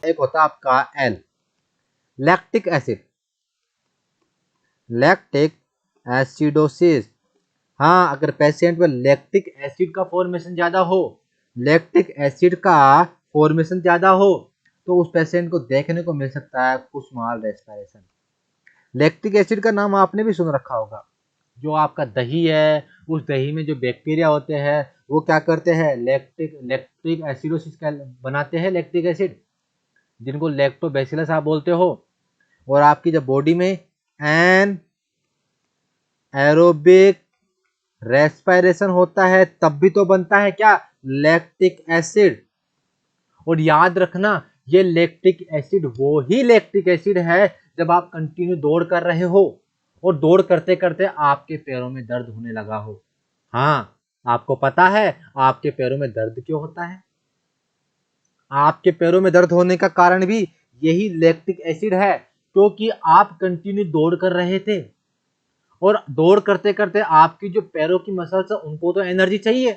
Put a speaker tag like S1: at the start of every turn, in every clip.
S1: एक होता है आपका L, lactic acid, lactic acidosis. हाँ, अगर पेशेंट में लैक्टिक एसिड का फॉर्मेशन ज्यादा हो, लैक्टिक एसिड का फॉर्मेशन ज्यादा हो, तो उस पेशेंट को देखने को मिल सकता है कुसमाल रेस्पिरेशन। लैक्टिक एसिड का नाम आपने भी सुन रखा होगा। जो आपका दही है, उस दही में जो बैक्टीरिया होते हैं वो क्या करते हैं, लैक्टिक लैक्टिक एसिडोसिस बनाते हैं, लैक्टिक एसिड, जिनको लैक्टोबैसिलस आप बोलते हो। और आपकी जब बॉडी में एन एरोबिक रेस्पिरेशन होता है तब भी तो बनता है क्या, लैक्टिक एसिड। और याद रखना, ये लैक्टिक एसिड वो ही लैक्टिक एसिड है जब आप कंटिन्यू दौड़ कर रहे हो और दौड़ करते करते आपके पैरों में दर्द होने लगा हो। हाँ, आपको पता है आपके पैरों में दर्द क्यों होता है? आपके पैरों में दर्द होने का कारण भी यही लैक्टिक एसिड है, क्योंकि आप कंटिन्यू दौड़ कर रहे थे और दौड़ करते करते आपकी जो पैरों की मसल्स है उनको तो एनर्जी चाहिए।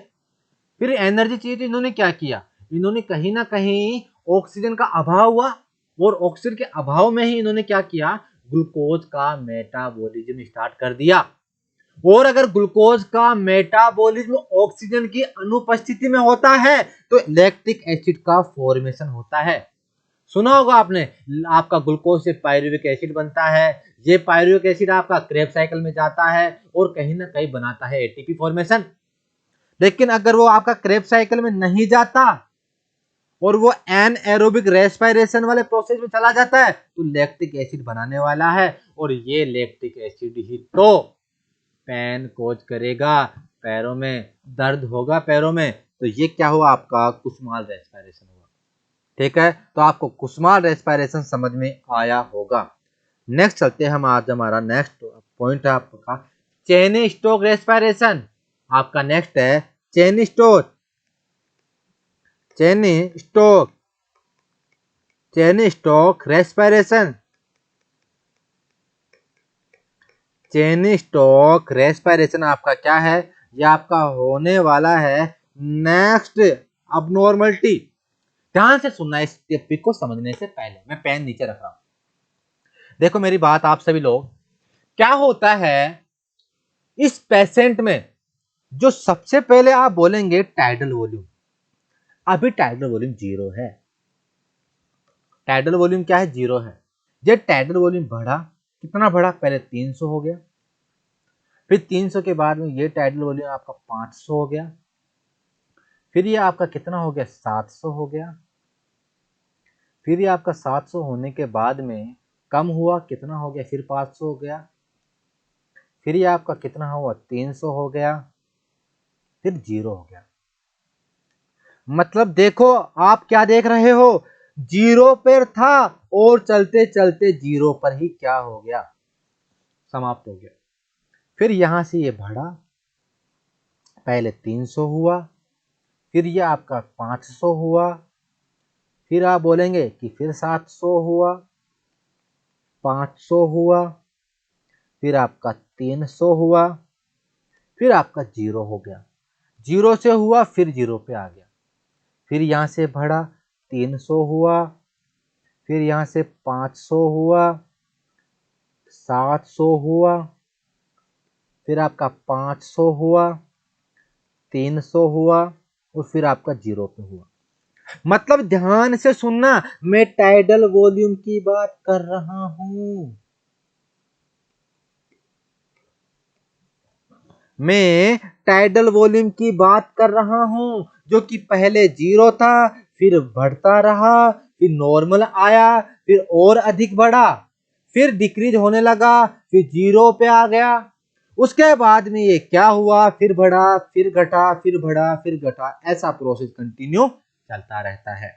S1: फिर एनर्जी चाहिए तो इन्होंने क्या किया, इन्होंने कहीं ना कहीं ऑक्सीजन का अभाव हुआ, और ऑक्सीजन के अभाव में ही इन्होंने क्या किया, ग्लूकोज का मेटाबॉलिज्म स्टार्ट कर दिया। और अगर ग्लूकोज का मेटाबॉलिज्म ऑक्सीजन की अनुपस्थिति में होता है तो लैक्टिक एसिड का फॉर्मेशन होता है। सुना होगा आपने, आपका ग्लूकोज से पायरुविक एसिड बनता है, ये पायरुविक एसिड आपका क्रेब साइकिल में जाता है और कहीं ना कहीं बनाता है एटीपी फॉर्मेशन। लेकिन अगर वो आपका क्रेब साइकिल में नहीं जाता और वो एनएरोबिक रेस्पिरेशन वाले प्रोसेस में चला जाता है तो लैक्टिक एसिड बनाने वाला है, और ये लैक्टिक एसिड ही तो पेन कोज करेगा, पैरों में दर्द होगा पैरों में, तो ये क्या हुआ, आपका कुसमाल रेस्पिरेशन हुआ। ठीक है, तो आपको कुसमाल रेस्पिरेशन समझ में आया होगा। नेक्स्ट चलते हैं हम, आज हमारा नेक्स्ट पॉइंट है आपका चेन स्टोक रेस्पिरेशन। आपका नेक्स्ट है Cheyne Stokes, Cheyne Stokes, Cheyne Stokes respiration, Cheyne Stokes respiration आपका क्या है, यह आपका होने वाला है नेक्स्ट अबनॉर्मलिटी। ध्यान से सुनना इस टॉपिक को समझने से पहले, मैं पेन नीचे रख रहा हूं। देखो मेरी बात आप सभी लोग, क्या होता है इस पेशेंट में, जो सबसे पहले आप बोलेंगे टाइडल वॉल्यूम, अभी टाइडल वॉल्यूम जीरो है। टाइडल वॉल्यूम क्या है, जीरो है। जब टाइडल वॉल्यूम बढ़ा, कितना बढ़ा, पहले 300 हो गया, फिर 300 के बाद में ये टाइडल वॉल्यूम आपका 500 हो गया, फिर ये आपका कितना हो गया, 700 हो गया, फिर ये आपका 700 होने के बाद में कम हुआ, कितना हो गया, फिर 500 हो गया, फिर ये आपका कितना हुआ, 300 हो गया, फिर जीरो हो गया। मतलब देखो आप क्या देख रहे हो, जीरो पर था और चलते चलते जीरो पर ही क्या हो गया, समाप्त हो गया। फिर यहां से ये बढ़ा, पहले 300 हुआ, फिर ये आपका 500 हुआ, फिर आप बोलेंगे कि फिर 700 हुआ, 500 हुआ, फिर आपका 300 हुआ, फिर आपका जीरो हो गया। जीरो से हुआ फिर जीरो पे आ गया, फिर यहां से बढ़ा, 300 हुआ, फिर यहां से 500 हुआ, 700 हुआ, फिर आपका 500 हुआ, 300 हुआ, और फिर आपका जीरो पे हुआ। मतलब ध्यान से सुनना, मैं टाइडल वॉल्यूम की बात कर रहा हूं, मैं टाइडल वॉल्यूम की बात कर रहा हूं, जो कि पहले जीरो था, फिर बढ़ता रहा, फिर नॉर्मल आया, फिर और अधिक बढ़ा, फिर डिक्रीज होने लगा, फिर जीरो पे आ गया। उसके बाद में ये क्या हुआ, फिर बढ़ा, फिर घटा, फिर बढ़ा, फिर घटा, ऐसा प्रोसेस कंटिन्यू चलता रहता है।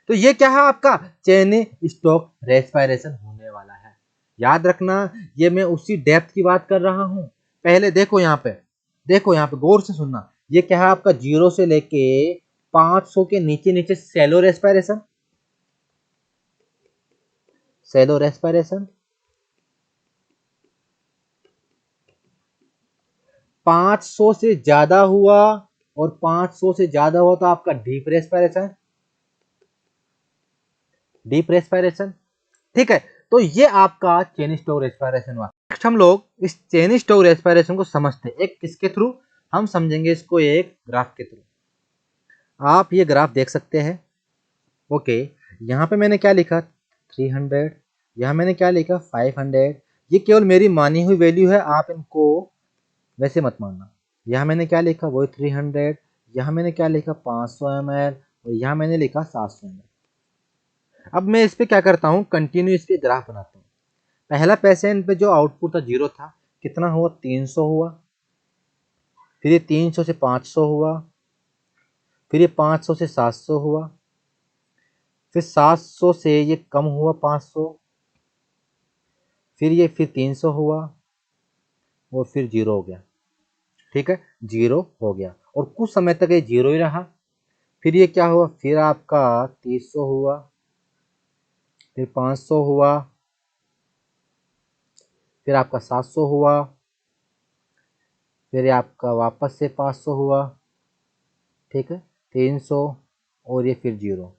S1: तो ये क्या है, आपका चेन स्टोक रेस्पिरेशन होने वाला है। याद रखना, ये मैं उसी डेप्थ की बात कर रहा हूं। पहले देखो यहाँ पे, देखो यहाँ पे गौर से सुनना, ये क्या है आपका, जीरो से लेके 500 के नीचे नीचे सेलो रेस्पिरेशन, सेलो रेस्पिरेशन, 500 से ज्यादा हुआ और 500 से ज्यादा हुआ तो आपका डीप रेस्पिरेशन, डीप रेस्पिरेशन। ठीक है, तो ये आपका चेन स्टोक रेस्पिरेशन हुआ। नेक्स्ट हम लोग इस चेन स्टोक रेस्पिरेशन को समझते हैं, एक किसके थ्रू हम समझेंगे इसको, एक ग्राफ के थ्रू। आप ये ग्राफ देख सकते हैं। ओके, यहाँ पे मैंने क्या लिखा 300, यहाँ मैंने क्या लिखा 500। ये केवल मेरी मानी हुई वैल्यू है, आप इनको वैसे मत मानना। यहाँ मैंने क्या लिखा वही 300, यहाँ मैंने क्या लिखा 500 ml, और यहाँ मैंने लिखा 700 ml। अब मैं इस पे क्या करता हूँ, कंटिन्यू इस पे ग्राफ बनाता हूँ। पहला पेशेंट पे जो आउटपुट था 0 था, कितना हुआ 300 हुआ, फिर ये 300 से 500 हुआ, फिर ये 500 से 700 हुआ, फिर 700 से ये कम हुआ 500, फिर ये फिर 300 हुआ, और फिर 0 हो गया। ठीक है, 0 हो गया, और कुछ समय तक ये 0 ही रहा। फिर ये क्या हुआ, फिर आपका 300 हुआ, फिर 500 हुआ, फिर आपका 700 हुआ, फिर आपका वापस से 500 हुआ। ठीक है, 300, और ये फिर 0।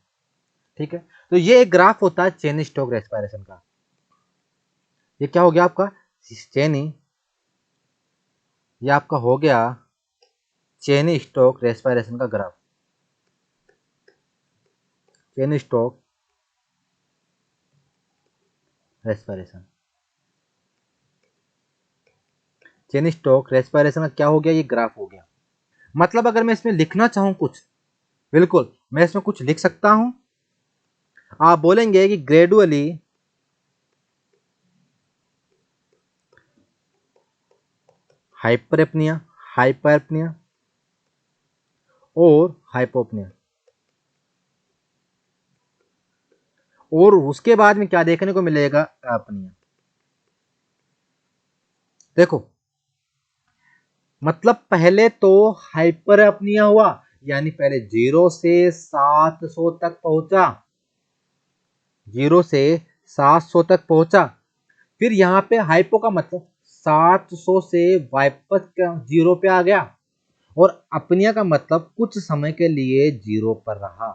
S1: ठीक है, तो ये एक ग्राफ होता है चेन स्टोक रेस्पिरेशन का। ये क्या हो गया आपका चेनी, ये आपका हो गया चेन स्टोक रेस्पिरेशन का graph. Cheyne Stokes respiration, Cheyne Stokes respiration का क्या हो गया, ये ग्राफ हो गया। मतलब अगर मैं इसमें लिखना चाहूं कुछ, बिल्कुल मैं इसमें कुछ लिख सकता हूं। आप बोलेंगे कि ग्रेजुअली हाइपरएपनिया, हाइपरएपनिया और हाइपोपनिया, और उसके बाद में क्या देखने को मिलेगा, अपनिया। देखो, मतलब पहले तो हाइपर अपनिया हुआ, यानी पहले 0 से 700 तक पहुंचा, 0 से 700 तक पहुंचा। फिर यहाँ पे हाइपो का मतलब 700 से वापस 0 पे आ गया, और अपनिया का मतलब कुछ समय के लिए 0 पर रहा।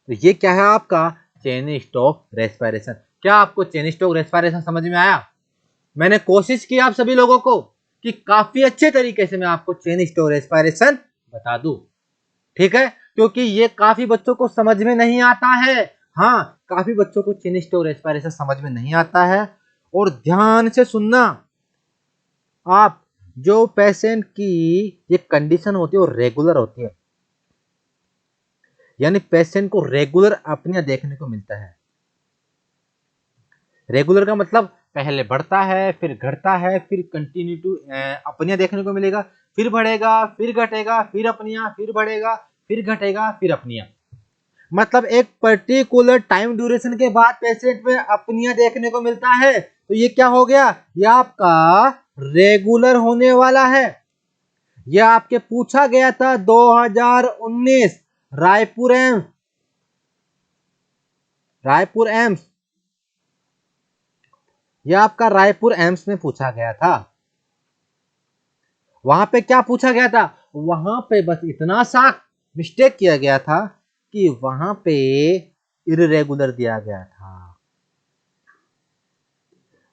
S1: तो ये क्या है आपका चेन स्टोक रेस्पिरेशन। क्या आपको चेन स्टोक रेस्पिरेशन समझ में आया? मैंने कोशिश की आप सभी लोगों को कि काफी अच्छे तरीके से मैं आपको चेन स्टोक रेस्पिरेशन बता दूं। ठीक है, क्योंकि ये काफी बच्चों को समझ में नहीं आता है। हाँ, काफी बच्चों को चेन स्टोक रेस्पिरेशन समझ में नहीं आता है। और ध्यान से सुनना, आप जो पेशेंट की ये कंडीशन होती है वो रेगुलर होती है, यानी पेशेंट को रेगुलर अपनिया देखने को मिलता है। रेगुलर का मतलब पहले बढ़ता है, फिर घटता है, फिर कंटिन्यू टू अपनिया देखने को मिलेगा, फिर बढ़ेगा, फिर घटेगा, फिर अपनिया, फिर बढ़ेगा, फिर घटेगा, फिर अपनिया। मतलब एक पर्टिकुलर टाइम ड्यूरेशन के बाद पेशेंट में अपनिया देखने को मिलता है। तो ये क्या हो गया, ये आपका रेगुलर होने वाला है। ये आपके पूछा गया था 2019 रायपुर एम्स, रायपुर एम्स, यह आपका रायपुर एम्स में पूछा गया था। वहां पे क्या पूछा गया था, वहां पे बस इतना सा मिस्टेक किया गया था कि वहां पे इरेगुलर दिया गया था,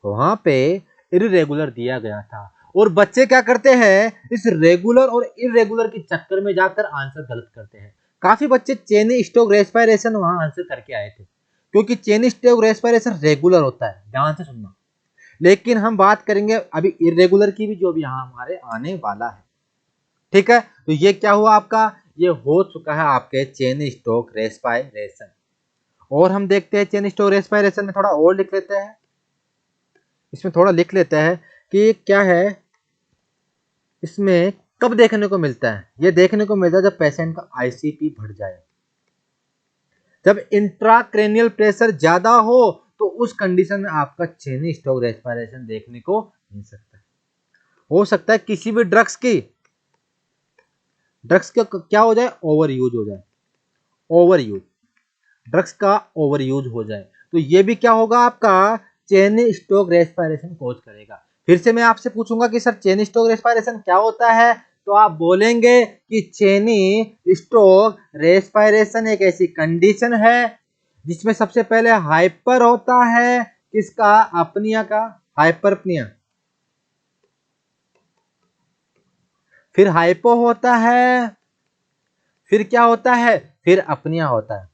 S1: वहां पे इरेगुलर दिया गया था। और बच्चे क्या करते हैं, इस रेगुलर और इरेगुलर के चक्कर में जाकर आंसर गलत करते हैं। काफी बच्चे चेन स्टोक रेस्पिरेशन वहां आंसर करके आए थे, क्योंकि चेन स्टोक रेस्पिरेशन रेगुलर होता है, ध्यान से सुनना। लेकिन हम बात करेंगे अभी इरेगुलर की भी, जो भी यहाँ हमारे आने वाला है। ठीक है, तो ये क्या हुआ आपका, ये हो चुका है आपके चेन स्टोक रेस्पिरेशन। और हम देखते हैं चेन स्टोक रेस्पिरेशन में थोड़ा और लिख लेते हैं, इसमें थोड़ा लिख लेते हैं कि क्या है, इसमें कब देखने को मिलता है। ये देखने को मिलता है जब पेशेंट का आईसीपी बढ़ जाए, जब इंट्राक्रेनियल प्रेशर ज्यादा हो, तो उस कंडीशन में आपका चेन स्टोक रेस्पिरेशन देखने को मिल सकता है। हो सकता है किसी भी ड्रग्स का क्या हो जाए, ओवर यूज हो जाए, ओवर यूज, ड्रग्स का ओवर यूज हो जाए, तो ये भी क्या होगा आपका चेन स्टोक रेस्पिरेशन कोज करेगा। फिर से मैं आपसे पूछूंगा कि सर चेन स्टोक रेस्पिरेशन क्या होता है, तो आप बोलेंगे कि चेनी स्टोक रेस्पिरेशन एक ऐसी कंडीशन है जिसमें सबसे पहले हाइपर होता है किसका, अपनिया का, हाइपरपनिया। फिर हाइपो होता है, फिर क्या होता है, फिर अपनिया होता है।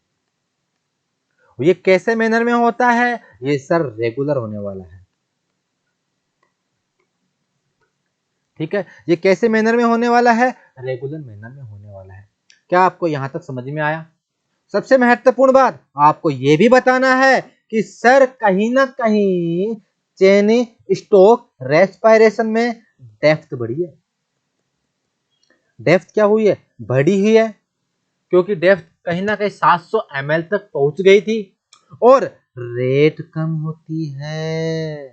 S1: ये कैसे मैनर में होता है, ये सर रेगुलर होने वाला है। ठीक है, ये कैसे मैनर में होने वाला है, रेगुलर मैनर में होने वाला है। क्या आपको यहां तक समझ में आया? सबसे महत्वपूर्ण बात आपको यह भी बताना है कि सर कहीं ना कहीं चेनी स्टोक रेस्पिरेशन में डेप्थ बढ़ी है। डेप्थ क्या हुई है, बढ़ी हुई है, क्योंकि डेप्थ कहीं ना कहीं 700 ml तक पहुंच गई थी और रेट कम होती है।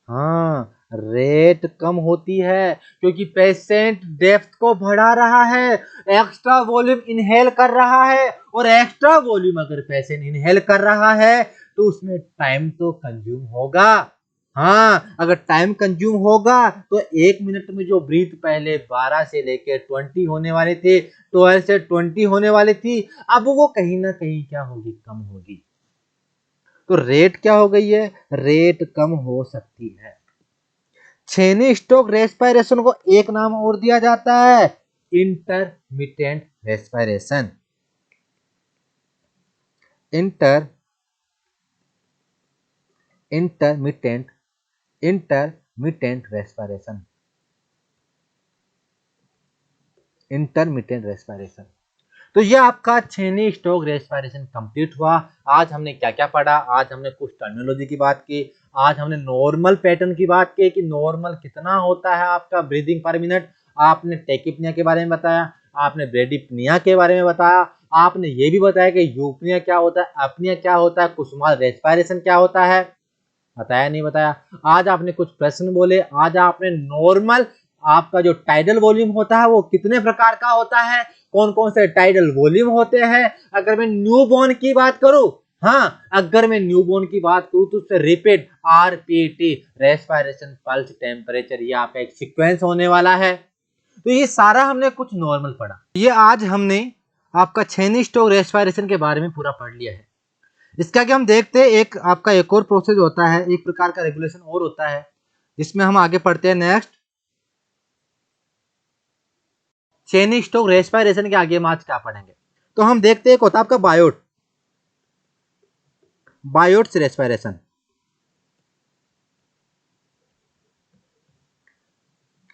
S1: हाँ, रेट कम होती है क्योंकि पेशेंट डेप्थ को बढ़ा रहा है, एक्स्ट्रा वॉल्यूम इनहेल कर रहा है, और एक्स्ट्रा वॉल्यूम अगर पेशेंट इनहेल कर रहा है तो उसमें टाइम तो कंज्यूम होगा। हाँ, अगर टाइम कंज्यूम होगा तो 1 मिनट में जो ब्रीथ पहले 12 से लेकर 20 होने वाले थे, 12 से 20 होने वाली थी, अब वो कहीं ना कहीं क्या होगी, कम होगी। तो रेट क्या हो गई है, रेट कम हो सकती है। चेनी स्टोक रेस्पिरेशन को एक नाम और दिया जाता है, intermittent respiration. Intermittent intermittent respiration. Intermittent respiration. तो ये आपका चेनी स्टोक रेस्पिरेशन कंप्लीट हुआ। आज हमने क्या क्या पढ़ा, आज हमने कुछ टर्मिनोलॉजी की बात की, आज हमने नॉर्मल पैटर्न की बात की कि नॉर्मल कितना होता है आपका ब्रीदिंग पर मिनट, आपने टेकिपनिया के बारे में बताया, आपने ब्रेडिपनिया के बारे में बताया, आपने ये भी बताया कि यूपनिया क्या होता है, अपनिया क्या होता है, कुसुमाल रेस्पिरेशन क्या होता है, बताया नहीं बताया। आज आपने कुछ प्रश्न बोले, आज आपने नॉर्मल आपका जो टाइडल वॉल्यूम होता है वो कितने प्रकार का होता है, कौन कौन से टाइडल वॉल्यूम होते हैं। अगर मैं न्यूबॉर्न की बात करूं, हाँ, अगर मैं न्यूबॉर्न की बात करूं तो उससे repeat RPT, respiration pulse temperature, ये आपका एक सीक्वेंस होने वाला है। तो ये सारा हमने कुछ नॉर्मल पढ़ा। ये आज हमने आपका चेनी स्टोक रेस्पिरेशन के बारे में पूरा पढ़ लिया है। इसका कि हम देखते हैं एक आपका एक और प्रोसेस होता है, एक प्रकार का रेगुलेशन और होता है जिसमें हम आगे पढ़ते हैं। नेक्स्ट, चेनी स्टोक रेस्पिरेशन के आगे हम आज क्या पढ़ेंगे, तो हम देखते हैं एक होता है आपका बायोट, बायोट्स रेस्पिरेशन।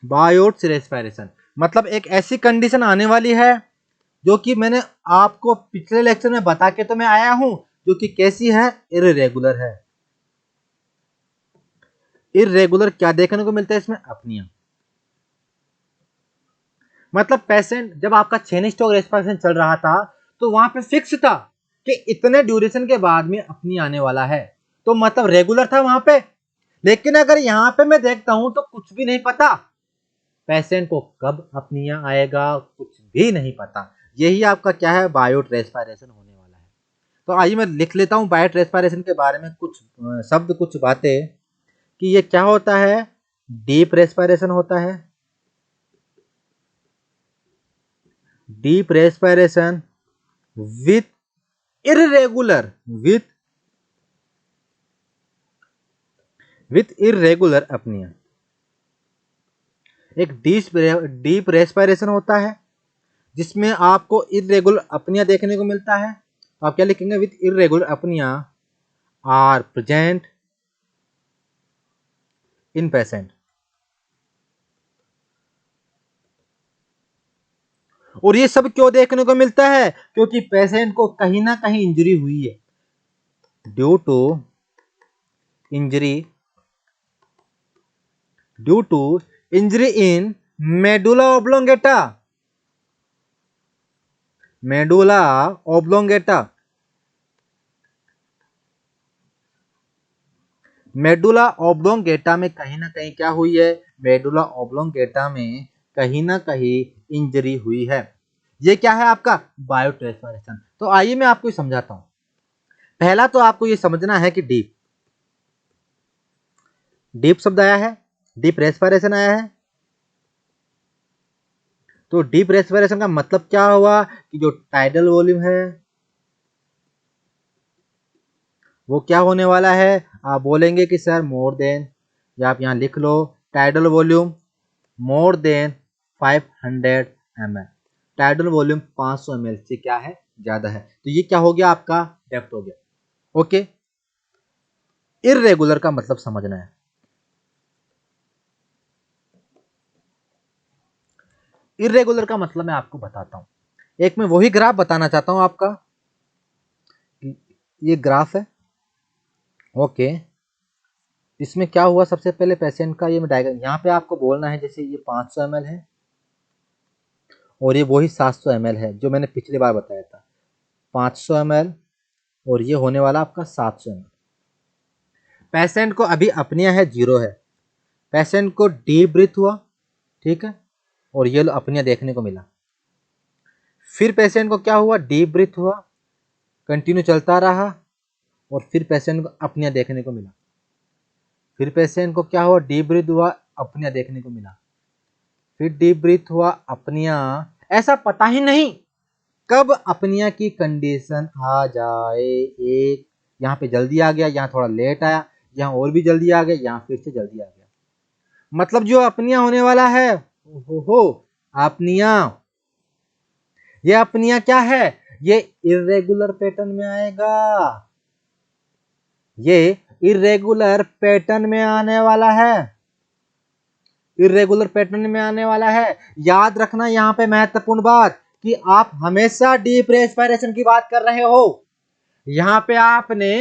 S1: बायोट्स रेस्पिरेशन मतलब एक ऐसी कंडीशन आने वाली है जो कि मैंने आपको पिछले लेक्चर में बता के तो मैं आया हूं, जो कि कैसी है, इरेगुलर है। इरेगुलर क्या देखने को मिलता है इसमें, अपनिया। मतलब पेशेंट जब आपका चेनी स्टोक रेस्पिरेशन चल रहा था तो वहां पे फिक्स था कि इतने ड्यूरेशन के बाद में अपनी आने वाला है, तो मतलब रेगुलर था वहां पे। लेकिन अगर यहाँ पे मैं देखता हूं तो कुछ भी नहीं पता, पेशेंट को कब अपनिया आएगा कुछ भी नहीं पता। यही आपका क्या है, बायोट रेस्पिरेशन होने वाला है। तो आइए मैं लिख लेता हूं बायोट रेस्पिरेशन के बारे में कुछ शब्द, कुछ बातें, कि ये क्या होता है। डीप रेस्पिरेशन होता है, deep respiration with irregular, with irregular apnoea. एक डीप रेस्पिरेशन होता है जिसमें आपको इरेगुलर अपनिया देखने को मिलता है। तो आप क्या लिखेंगे, with irregular apnoea are present in patient. और ये सब क्यों देखने को मिलता है, क्योंकि पेशेंट को कहीं ना कहीं इंजरी हुई है, due to injury, due to injury in medulla oblongata, medulla oblongata. Medulla oblongata में कहीं ना कहीं क्या हुई है, मेडुला ऑब्लोंगेटा में कहीं ना कहीं इंजरी हुई है। ये क्या है आपका, बायोट रेस्पिरेशन। तो आइए मैं आपको समझाता हूं। पहला तो आपको ये समझना है कि डीप, डीप शब्द आया है, डीप रेस्पिरेशन आया है। तो डीप रेस्पिरेशन का मतलब क्या हुआ कि जो टाइडल वॉल्यूम है, वो क्या होने वाला है, आप बोलेंगे कि सर मोर देन, या आप यहाँ लिख लो tidal volume more than 500 ml, tidal volume 500 ml से क्या है, ज्यादा है। तो ये क्या हो गया, आपका डेप्थ हो गया। ओके, इर्रेगुलर का मतलब समझना है। इर्रेगुलर का मतलब मैं आपको बताता हूं। एक मैं वही ग्राफ बताना चाहता हूं आपका, ये ग्राफ है। ओके, इसमें क्या हुआ, सबसे पहले पेशेंट का ये मैं डायग्राम, यहाँ पे आपको बोलना है जैसे ये 500 ml है और ये वही 700 ml है जो मैंने पिछली बार बताया था, 500 ml और ये होने वाला आपका 700 ml। पेशेंट को अभी अपनिया है, जीरो है, पेशेंट को डीप ब्रीथ हुआ, ठीक है, और ये लो अपनिया देखने को मिला। फिर पेशेंट को क्या हुआ, डीप ब्रीथ हुआ, कंटिन्यू चलता रहा, और फिर पेशेंट को अपनिया देखने को मिला। फिर पेशेंट को क्या हुआ, डीप ब्रीथ हुआ, अपनिया देखने को मिला। फिर डीप ब्रीथ हुआ, अपनिया, ऐसा पता ही नहीं कब अपनिया की कंडीशन आ जाए। एक यहाँ पे जल्दी आ गया, यहाँ थोड़ा लेट आया, यहाँ और भी जल्दी आ गया, यहाँ फिर से जल्दी आ गया। मतलब जो अपनिया होने वाला है, हो अपनिया, ये अपनिया क्या है, ये इर्रेगुलर पैटर्न में आएगा, ये इर्रेगुलर पैटर्न में आने वाला है, इर्रेगुलर पैटर्न में आने वाला है। याद रखना यहाँ पे महत्वपूर्ण बात कि आप हमेशा डीप रेस्पिरेशन की बात कर रहे हो, यहाँ पे आपने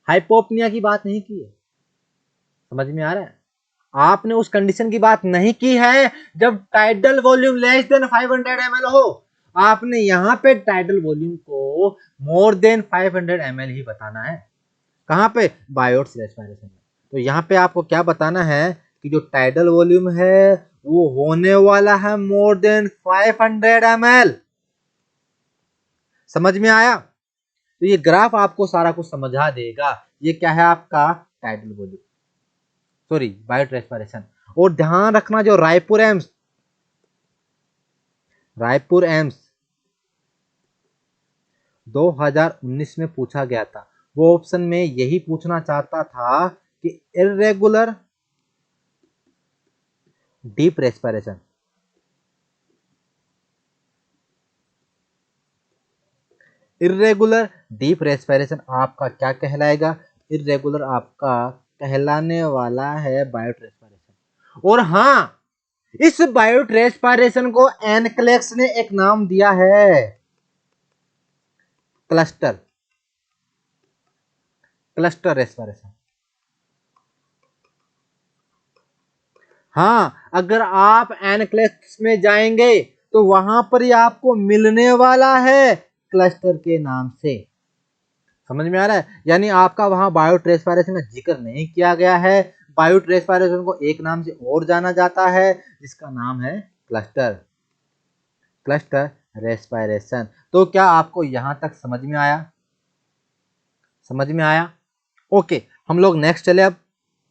S1: हाइपोपनिया की बात नहीं की है। समझ में आ रहा है, आपने उस कंडीशन की बात नहीं की है जब tidal volume less than 500 ml हो। आपने यहाँ पे टाइडल वॉल्यूम को मोर देन 500 ml ही बताना है। कहाँ पे, बायोट्स रेस्पिरेशन में। तो यहाँ पे आपको क्या बताना है कि जो टाइडल वॉल्यूम है वो होने वाला है मोर देन 500 ml। समझ में आया, तो ये ग्राफ आपको सारा कुछ समझा देगा। ये क्या है आपका tidal volume, sorry Biot respiration. और ध्यान रखना जो रायपुर एम्स 2019 में पूछा गया था, वो ऑप्शन में यही पूछना चाहता था कि irregular deep respiration, irregular deep respiration आपका क्या कहलाएगा, इर्रेगुलर आपका कहलाने वाला है बायोट रेस्पिरेशन। और हाँ, इस बायोट रेस्पिरेशन को एनक्लेक्स ने एक नाम दिया है, क्लस्टर, क्लस्टर रेस्पिरेशन। हाँ, अगर आप एनक्लेक्स में जाएंगे तो वहां पर ही आपको मिलने वाला है क्लस्टर के नाम से। समझ में आ रहा है, यानी आपका वहां बायोट रेस्पिरेशन का जिक्र नहीं किया गया है। बायोट रेस्पिरेशन को एक नाम से और जाना जाता है जिसका नाम है क्लस्टर, क्लस्टर रेस्पिरेशन। तो क्या आपको यहां तक समझ में आया, समझ में आया? ओके, हम लोग नेक्स्ट चले अब।